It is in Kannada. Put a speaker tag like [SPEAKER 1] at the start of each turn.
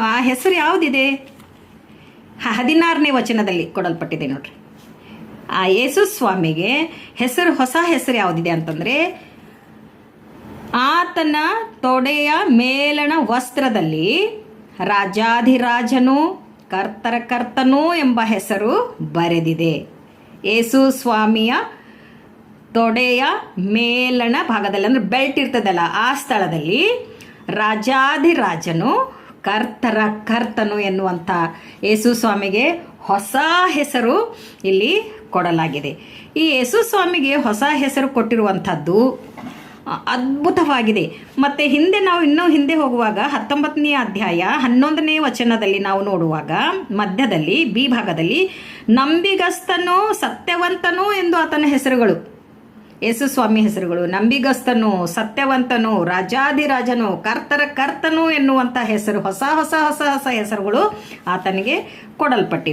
[SPEAKER 1] ಆ ಹೆಸರು ಯಾವುದಿದೆ? 16ನೇ ವಚನದಲ್ಲಿ ಕೊಡಲ್ಪಟ್ಟಿದೆ ನೋಡ್ರಿ. ಆ ಯೇಸು ಸ್ವಾಮಿಗೆ ಹೊಸ ಹೆಸರು ಯಾವುದಿದೆ ಅಂತಂದರೆ, ಆತನ ತೊಡೆಯ ಮೇಲಣ ವಸ್ತ್ರದಲ್ಲಿ ರಾಜಾಧಿರಾಜನು ಕರ್ತರ ಕರ್ತನು ಎಂಬ ಹೆಸರು ಬರೆದಿದೆ. ಯೇಸು ಸ್ವಾಮಿಯ ತೊಡೆಯ ಮೇಲಣ ಭಾಗದಲ್ಲಿ, ಅಂದರೆ ಬೆಲ್ಟ್ ಇರ್ತದಲ್ಲ ಆ ಸ್ಥಳದಲ್ಲಿ ರಾಜಾಧಿರಾಜನು ಕರ್ತರ ಕರ್ತನು ಎನ್ನುವಂಥ ಯೇಸು ಸ್ವಾಮಿಗೆ ಹೊಸ ಹೆಸರು ಇಲ್ಲಿ ಕೊಡಲಾಗಿದೆ. ಈ ಯೇಸು ಸ್ವಾಮಿಗೆ ಹೊಸ ಹೆಸರು ಕೊಟ್ಟಿರುವಂಥದ್ದು ಅದ್ಭುತವಾಗಿದೆ. ಮತ್ತು ನಾವು ಇನ್ನೂ ಹಿಂದೆ ಹೋಗುವಾಗ 19ನೇ ಅಧ್ಯಾಯ 11ನೇ ವಚನದಲ್ಲಿ ನಾವು ನೋಡುವಾಗ ಮಧ್ಯದಲ್ಲಿ ಬಿ ಭಾಗದಲ್ಲಿ ನಂಬಿಗಸ್ತನು ಸತ್ಯವಂತನು ಎಂದು ಆತನ ಹೆಸರುಗಳು, ಯೇಸು ಸ್ವಾಮಿ ಹೆಸರುಗಳು ನಂಬಿಗಸ್ತನು, ಸತ್ಯವಂತನು, ರಾಜಾಧಿರಾಜನು, ಕರ್ತರ ಕರ್ತನು ಎನ್ನುವಂಥ ಹೆಸರು, ಹೊಸ ಹೆಸರುಗಳು ಆತನಿಗೆ ಕೊಡಲ್ಪಟ್ಟಿವೆ.